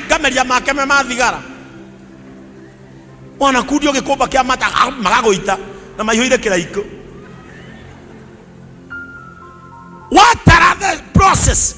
ngameria make me mathigara wana kudio gikomba kia mata magagoita na maihũire kĩraiko. What are the process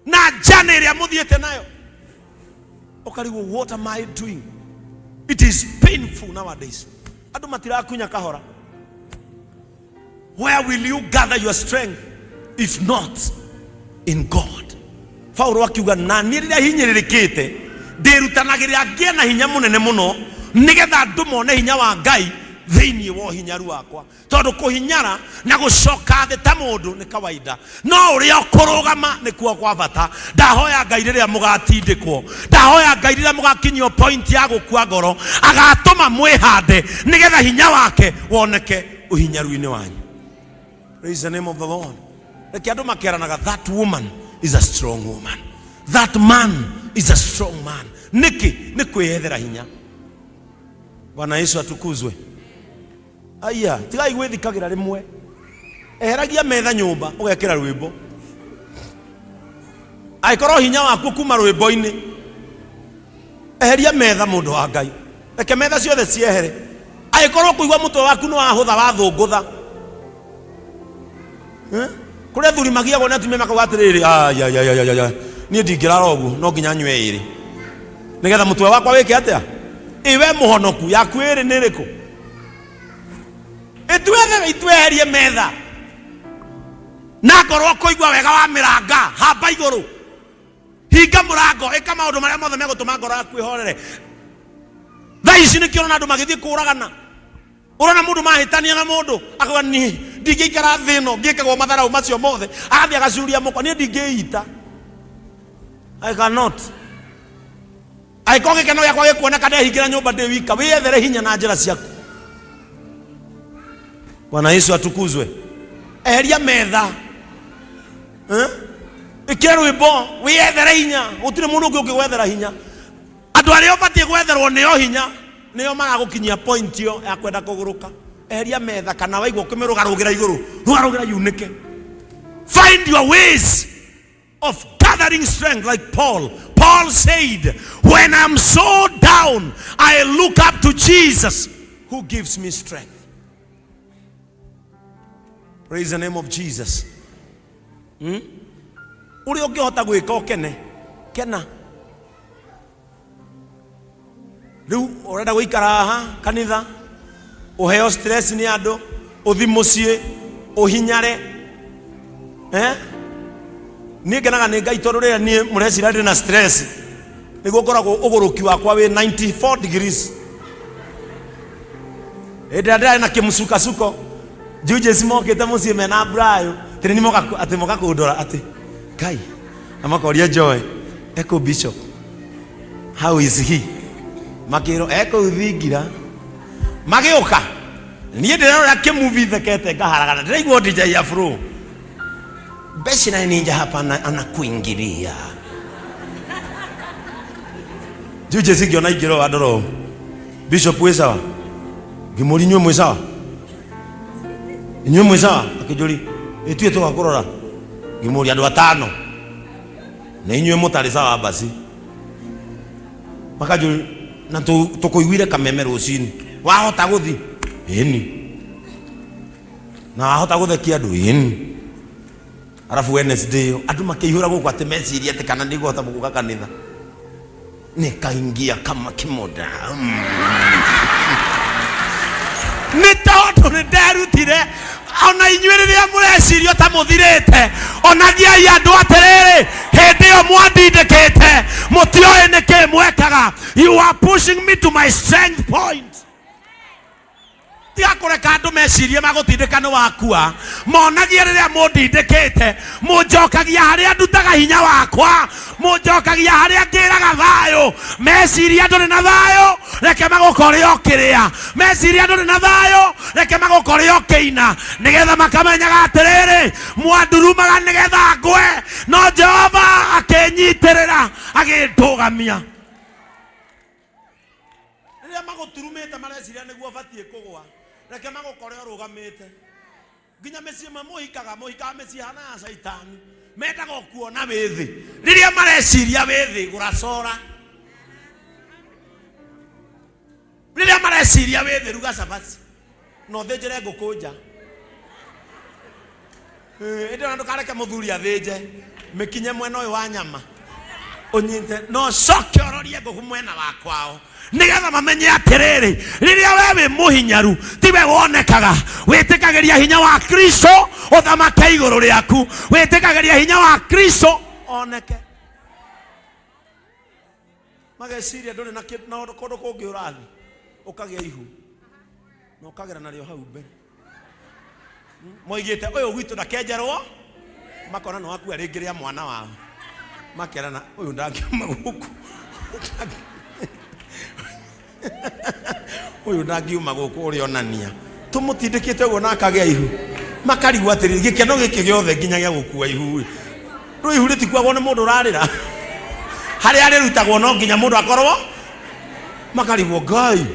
na jana ĩrĩa mũthiĩte nayo ũkarigwo what am I doing? It is painful nowadays. Andũ matirakunya kahora. Where will you gather your strength if not in God? Paulo akiuga na niĩ rĩrĩa hinyĩrĩrĩkĩte ndĩrutanagĩria ngĩe na hinya mũnene mũno nigetha andũ mone hinya wa Ngai thĩinĩ wa hinyaru wakwa. Tondũ kũhinyara na gũcoka thĩ ta mũndũ nĩ kawaida, no ũrĩa ũkũrũgama nĩkuo kwa bata. Ndahoya Ngai rĩrĩa mũgatindĩkwo, ndahoya Ngai rĩrĩa mũgakinyio point ya gũkua ngoro, agatũma mwĩhande nigetha hinya wake woneke ũhinyaru-inĩ wanyu. Praise the name of the Lord. Reke andũ makĩaranaga, that woman is a strong woman, that man is a strong man. Nĩkĩ nĩ kwĩyethera hinya. Bwana Yesu atukuzwe. Aya, tigai gwĩthikagĩra rĩmwe. Eheragia metha nyũmba ũgekĩra rwĩmbo. Aikorwo hinya waku kuma rwĩmbo-inĩ. Eheria metha mũndũ wa Ngai. Reke metha ciothe ciehere. Aikorwo kũigua mũtwe waku nĩ wahũtha wathũngũtha. Kũrĩa thuri magiagwo nĩ atumia makauga atĩrĩrĩ, aya niĩ ndingĩrara ũguo, no nginya nyue ĩrĩ nigetha mũtwe wakwa wĩke atĩa. Iwe mũhonoku yaku ĩrĩ nĩ ĩrĩkũ? Itweherie metha na ngorwo kũigua wega wa mĩranga hamba igũrũ. Hinga mũrango, ĩka maũndũ marĩa mothe megũtũma ngoro yaku ĩhorere. Thaa ici nĩkĩo ũrona andũ magĩthiĩ kũũragana. Ũrona mũndũ mahĩtania na mũndũ akauga niĩ ndingĩikara thĩ ĩno ngĩkagwo matharau macio mothe, agathiĩ agacuria mũkwa, niĩ ndingĩita. I cannot. Aikorwo gĩkeno gĩakwa gĩkuoneka ndehingĩra nyũmba ndĩ wika, wĩyethere hinya na njĩra ciaku. Bwana Yesu atukuzwe. Eheria metha. Ĩkĩra rwĩmbo, wĩyethere hinya. Gũtirĩ mũndũ ũngĩ ũngĩgwethera hinya. Andũ arĩa ũbatiĩ gwetherwo nĩo hinya nĩo magagũkinyia point ĩyo ya kwenda kũgũrũka. Eheria metha, kana waigua ũkĩmĩrũgarũgĩra igũrũ, rũgarũgĩra yunĩke. Find your ways of gathering strength like Paul. Paul said, when I'm so down, I look up to Jesus who gives me strength. Praise the name of Jesus. Ũrĩa ũngĩhota gwĩka ũkene, kena. Rĩu ũrenda gũikara haha kanitha, ũheo stress nĩ andũ, ũthi mũciĩ, ũhinyare. Niĩ ngenaga nĩ Ngai tondũ rĩrĩa niĩ mũrecira ndĩ na stress nĩguo ngoragwo ũgũrũki wakwa wĩ 94 degrees. Ndĩ na kĩmũcukasuko. Judges mokĩte mũciĩ mena brayo. Tene nĩ moka kũndora atĩ Ngai amakoria Joy, Echo Bishop, how is he? Makĩrwo Echo thingira. Magĩũka. Niĩ ndĩrarora kĩmuvi thekete ngaharagana. Ndĩraigua DJ Afro. Besi na ninja hapa anakuingilia. Judges ikiona igiro adoro. Bishop we sawa? Gimori nywe mwe sawa? Nywe mwe sawa? Akijuri etu yetu akorora. Gimori andũ atano. Na inywe mutari sawa basi. Makajuri na tukuiguire kameme rũcinĩ. Wahota guthi? Eni. Na wahota guthekia andũ? Eni. Arafu Wednesday andũ makĩihũra gũkũ atĩ meciria atĩ kana nĩguo gũka kanitha. Nĩkaingia kama kimoda. Nĩ tondũ nĩ nderutire ona inyuĩ rĩrĩa mũreciria ta mũthirĩte, onagiai andũ atĩrĩrĩ, hĩndĩ ĩyo mwandindĩkĩte, mũtioĩ nĩkĩ mwekaga. You are pushing me to my strength point. Tiga kũreka andũ mecirie magũtindĩka nĩ wakua. Monagie rĩrĩa mũndindĩkĩte, mũnjokagia harĩa ndutaga hinya wakwa, mũnjokagia harĩa ngĩraga thayũ. Meciria ndũrĩ na thayũ, reke magũkore ũkĩrĩa. Meciria ndũrĩ na thayũ, reke magũkore ũkĩina. Nĩgetha makamenyaga atĩrĩrĩ, mwandurumaga nĩgetha ngwe, no Jehova akĩnyitĩrĩra agĩndũgamia. Rĩrĩa magũturumĩte mareciria nĩguo batiĩ kũgwa, reke magũkore ũrũgamĩte. Nginya mĩciĩ mũhikaga mĩciĩ hana ya Saitani. Mendaga kuona wĩ thĩ. Rĩrĩa mareciria wĩ thĩ gũracora. Riria mareciria witheru gacabaci no thinjire ngukunja indi ona ndukareke muthuri athinje mikinye mwena uyu wa nyama unyite no coke urorie nguku mwena wa kwao nigetha mamenye atiriri riria we wi muhinyaru tiwe wonekaga witikagiria hinya wa Kristo uthamake iguru riaku witikagiria hinya wa Kristo oneke mageciria nduri na kondu kungi urathi ukagia ihu no ukagera nario hau mbere moigite uyu gwitu ndakenjerwo makona no akua ringi ria mwana wao makerana uyu ndangiuma guku uyu ndangiuma guku uri onania tumutindikite uguo nakagia ihu makarigwa atiri gikeno giki giothe nginyagia gukua ihu ru ihu ritikwagwo ni mundu urarira hari ari rutagwo no nginya mundu akorwo makarigwo Ngai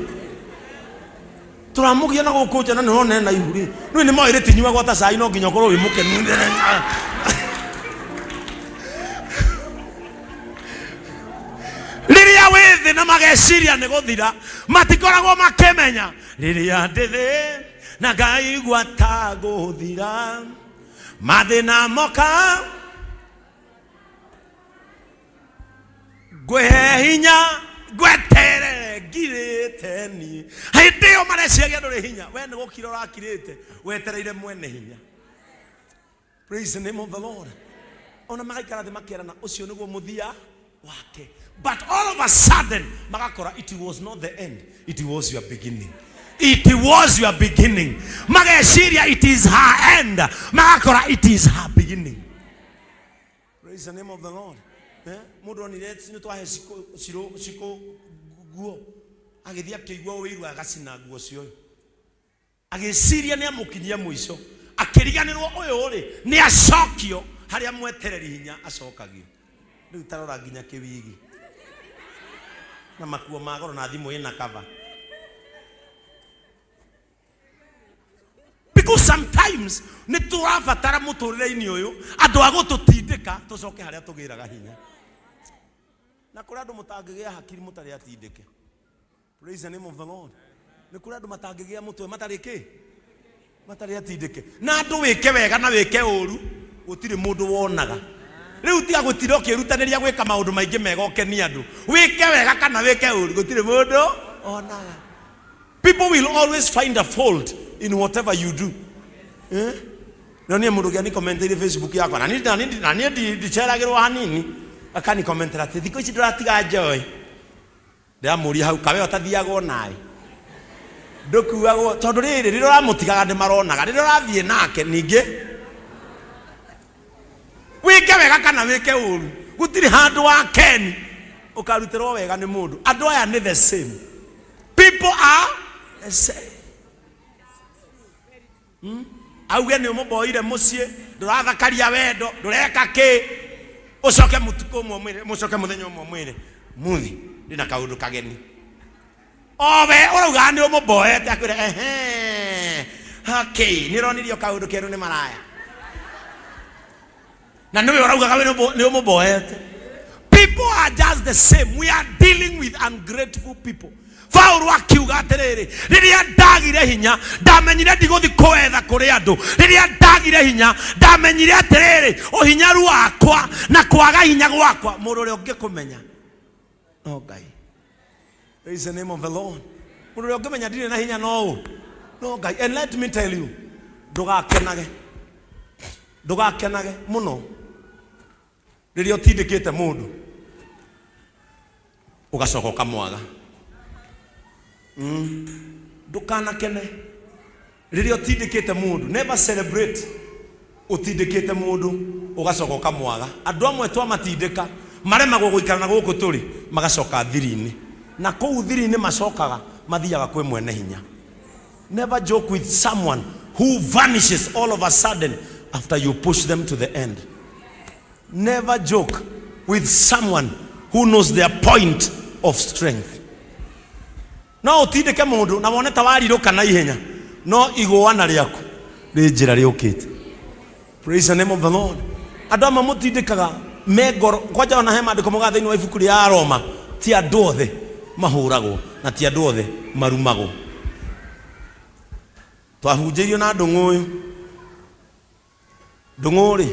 turamugia na gukunja na none na ihu ri nu ni moire tinywa gwata cai no nginya korwo wi mukenu riria withi na mageciria ni guthira matikoragwo makemenya riria ndithi na ngaigua ta guthira mathina moka ngwihe hinya ngweterere ngirite ni hindio mareciagia nduri hinya we ni gukira urakirite wetereire mwene hinya. Praise the name of the Lord. Ona magaikara thi makerana ucio niguo muthia wake, but all of a sudden magakora it was not the end, it was your beginning. It was your beginning. Mageciria it is her end, magakora it is her beginning. Praise the name of the Lord. Mundu ni reti ni twahe siko guo agithia kigwa wiru agacina guo cio agiciria ni amukinyia muico akiriganirwo uyu ri ni acokio haria mwetereri hinya acokagio riu tarora nginya kiwigi na makuo magoro na thimu ina cover, because sometimes ni turabatara muturire-ini uyu andu agututindika tucoke haria tugiraga hinya na kuri andu mutangigia hakiri mutari atindike. Praise the name of the Lord. Ni kuri andu matangigia mutwe matari ki matari atindike na andu wike wega na wike uru gutiri mundu wonaga riu tiga gutira ukirutaniria gwika maundu maingi megoke ni andu wike wega kana wike uru gutiri mundu onaga. People will always find a fault in whatever you do. Nani mundu gani commentaire Facebook yako nani ndiceragirwo hanini akani commentera ati thiko ici nduratiga joy ndamuri hau kawe otathiago nae ndukuagwo tondu riri riramutigaga ndi maronaga rirathie nake ningi wike wega kana wike uru gutiri handu wa ken ukarutirwo wega ni mundu andu aya ni the same, people are the same. Auge ni umuboire mucie ndurathakaria wendo ndureka ki ucoke mutuko mwire mucoke muthenya mwire muthi ndina kaundu kageni owe urauga ni umuboete akwire okay nironirio kaundu keru ni maraya na niwe urauga kawe ni umuboete. People are just the same. We are dealing with ungrateful people. Paulo akiuga atiriri riria ndagire hinya ndamenyire ndiguthi kwetha kuri andu riria ndagire hinya ndamenyire atiriri uhinyaru wakwa na kwaga hinya gwakwa mundu uri ungikumenya no Ngai. Praise the name of the Lord. Mundu uri ungimenya ndire na hinya no Ngai. And let me tell you, ndugakenage muno riria utindikite mundu ugacoka ukamwaga. Ndukanakene riria utindikite mundu. Never celebrate utindikite mundu ugacoka ukamwaga. Andu amwe twa matindika maremagwo guikara na guku turi magacoka thiri-ini na kou thiri-ini macokaga mathiaga kwi mwene hinya. Never joke with someone who vanishes all of a sudden after you push them to the end. Never joke with someone who knows their point of strength. No utindike mundu na wone tawariruka na ihenya no igwana riaku rinjira riukite. Praise the name of the Lord. Adama mutindikaga megoro kwaja ona hema ndiko muga thini wa ibuku ria Roma ti andu othe mahuragwo na ti andu othe marumago twahunjirio na ndungu ri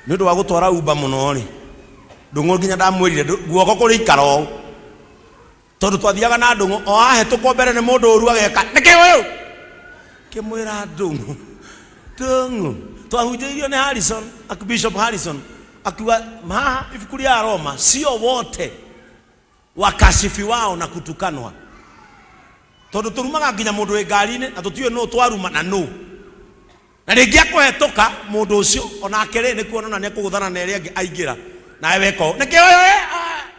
ni ndu wa gutwara umba muno ri ndungu nginya ndamwirire guoko kuri ikaro tondu twathiaga na ndungu o ahetũkwo mbere ni mundu uru ageka niki uyu kimwira ndungu twahunjirio ni Harrison Bishop Harrison akiwa ifuku ria Roma sio wote wakashifi wao na kutukanwa tondu turumaga nginya mundu wi ngari-ini na tutiwe no twaruma na no na ringi akuhetoka mundu ucio ona akere ni kuona ni akuguthana na iria aingira na weko niki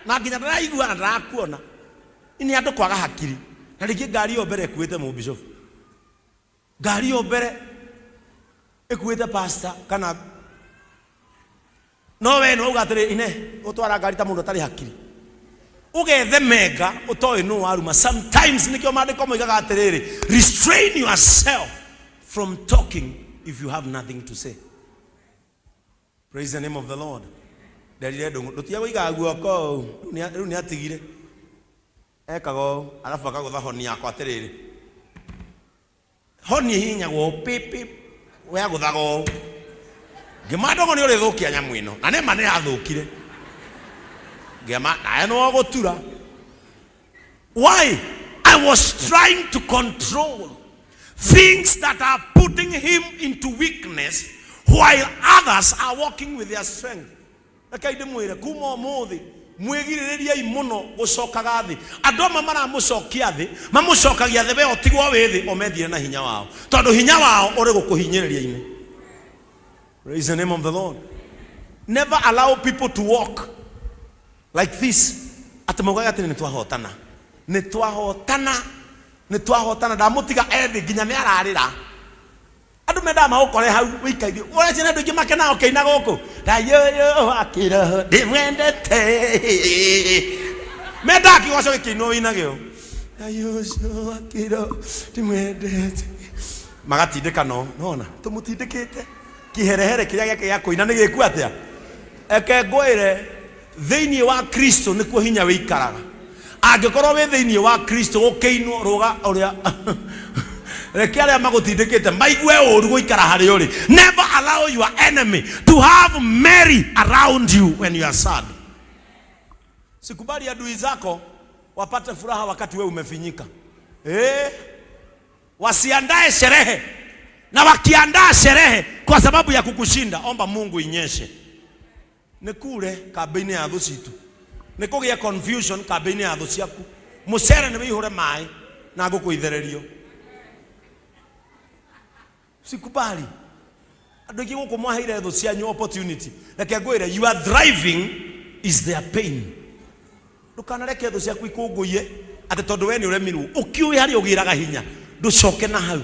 na nginya ndaraigua na ndarakuona ini andu kwaga hakiri na ringi ngari yo mbere ekuite mu bishop ngari yo mbere ekuite pastor kana no we no ugatire ine utwara ngari ta mundu atari hakiri ugethe mega utoe no waruma sometimes nikyo maandiko moigaga atiriri restrain yourself from talking if you have nothing to say. Praise the name of the Lord. Nderire ndungu ndutia guiga guoko riu ni atigire ekago alafu akagutha honi yakwa atiriri honi hinyagwo pipi we aguthago ngimandogo ni uri thukia nyamu ino na ne mane athukire ngema na no gutura. Why? I was trying to control things that are putting him into weakness while others are walking with their strength. Akaide mwire kuma muthi mwigiriria imuno gucokaga thi andu amwe maramucokia thi mamucokagia thi we otigwo withi omethire na hinya wao tondu hinya wao uri gukuhinyiriria ine. Praise the name of the Lord. Never allow people to walk like this. Atamugaga ati ni twahotana ndamutiga ethi nginya ni ararira andu menda maukore hau wikaithio ore cina ndu ngimake nao keina guku dayoyo akiro ndimwendete menda kigoco gikino winagio dayoyo akiro ndimwendete magatindika nona tumutindikite kiherehere kiria giake gia kuina ni giku atia eke ngwire thiini wa Kristo nikuo hinya wikaraga angikorwo wi thiini wa Kristo ukiinwo ruga uria reke aria magutindikite maigue uru guikara hari uri. Never allow your enemy to have Mary around you when you are sad. Sikubali adui zako wapate furaha wakati wewe umefinyika. Wasiandae sherehe, na wakiandaa sherehe kwa sababu ya kukushinda, omba Mungu inyeshe. Nikure kabine ya thu citu nikugia confusion kabine ya thu ciaku mucere ni wihure mai na gukuithererio. Sikubali andu ingi guku mwaheire thu cianyu opportunity reke ngwire your thriving is their pain. Ndukanareke thu ciaku ikunguye ati tondu we ni uremiru ukiuwi hari ugiraga hinya nducoke na hau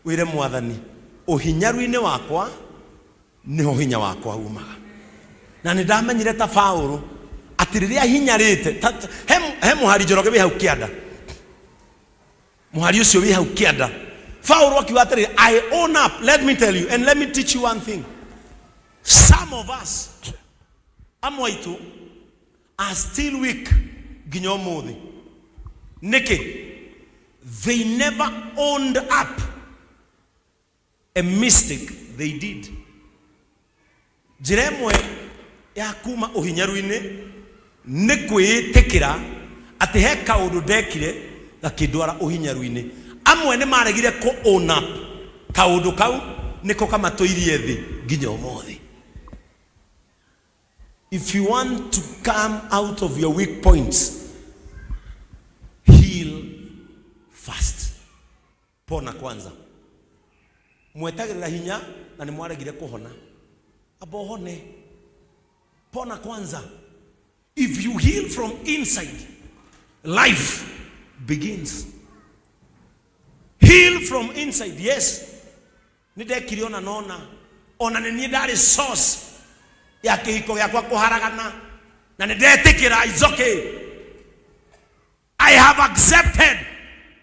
wire mwathani uhinyaru-ini wakwa niho hinya wakwa umaga. Na nindamenyire ta Paulo ati riria hinyarite he muhari njoroge wi hau kianda muhari ucio wi hau kianda Paulo akiwa atiri I own up. Let me tell you and let me teach you one thing. Some of us amwaitu are still weak ginya umuthi niki they never owned up a mistake they did. Jiremwe ya kuma uhinyaru-ini ni kwitikira ati he kaundu ndekire gakindwara uhinyaru-ini. Amwe ni maregire ko own up kaundu kau niko kamatuirie thi nginya umuthi. If you want to come out of your weak points, heal fast. Pona kwanza. Mwetagirira hinya na ni mwaregire kuhona abohone. Pona kwanza. If you heal from inside, life begins. Heal from inside. Yes. Nidekiriona nona ona ni ndari source ya kihiko yakwa kuharagana na nidetikira it's okay. I have accepted,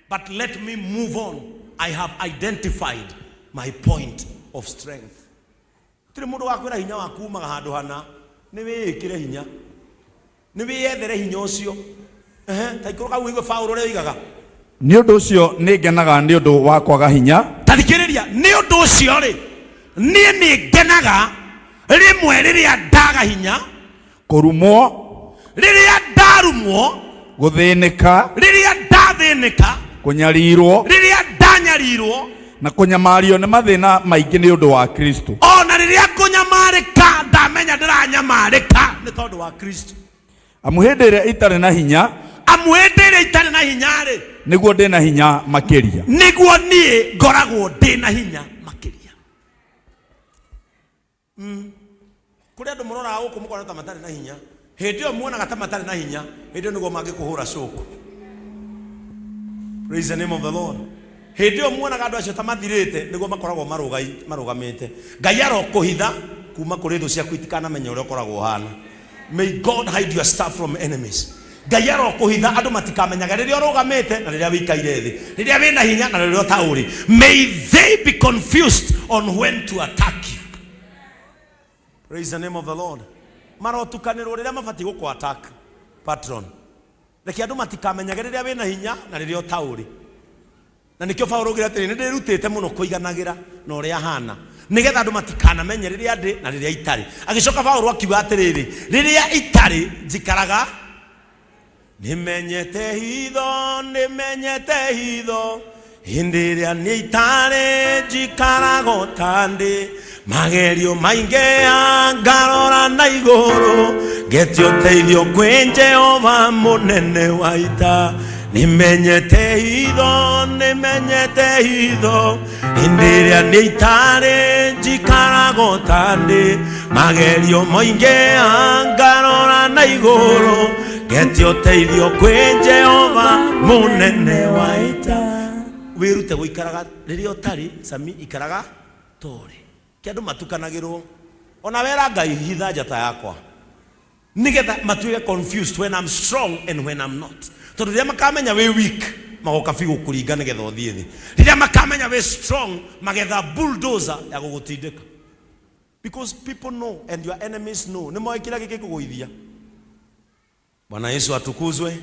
but let me move on. I have identified my point of strength. Tiri mundu wakwira hinya waku maga handu hana ni wikire hinya ni wiyethere hinya ucio taikoroka wigo Paulo le igaga ni undu ucio ni ngenaga ni undu wa kwaga hinya tathikiriria ni undu ucio ri nie ni ngenaga rimwe riria ndaga hinya kurumwo riria ndarumwo guthinika riria ndathinika kunyarirwo riria ndanyarirwo na kunyamario ni mathina maingi ni undu wa Kristo ona riria kunyamarika ndamenya ndiranyamarika ni tondu wa Kristo amuhendere itare na hinya amwendere itare na hinya ri niguo ndi na hinya makiria niguo nie ngoragwo ndi na hinya makiria kuri andu murora guku mukona ta matari na hinya hindi yo muonaga ta matari na hinya hindi niguo mangikuhura cuku. Praise the name of the Lord. Hindi yo muonaga andu acio ta mathirite niguo makoragwo marugamite Ngai arokuhitha kuma kuri thu ciaku itikanamenya uria ukoragwo hana. May God hide your staff from enemies. Ngai arokuhitha andu matikamenyaga riria urugamite na riria wikaire thi riria wina hinya na riria utauri. May they be confused on when to attack you. Praise the name of the Lord. Marotukanirwo riria mabati guku attack patron. Reke andu matikamenyaga riria wina hinya na riria utauri. Na nikio Paulo ogira atiri ni ndirutite muno kuiganagira na uria hana nigetha andu matikanamenye riria ndi na riria itari. Agicoka Paulo akiuga atiriri riria itari njikaraga nimenyete hitho hindi iria ni itari njikaraga tandi magerio mainge ngarora na iguru ngeti uteithio kwi Jehova munene wa ita. Nimenyete hitho hindi iria ni itari njikaraga tandi magerio mainge ngarora na iguru ngeti uteithio kwi Jehova munene wa ita. Wirute guikaraga riria utari sami ikaraga tori kiandu matukanagirwo ona wera Ngai hitha njata yakwa nigetha matuike confused when I'm strong and when I'm not. Tondu riria makamenya we weak magoka figu kuringa nigetha uthie thi riria makamenya we strong magetha bulldozer ya gugutindika because people know and your enemies know ni moe kila giki kuguithia. Bwana Yesu atukuzwe.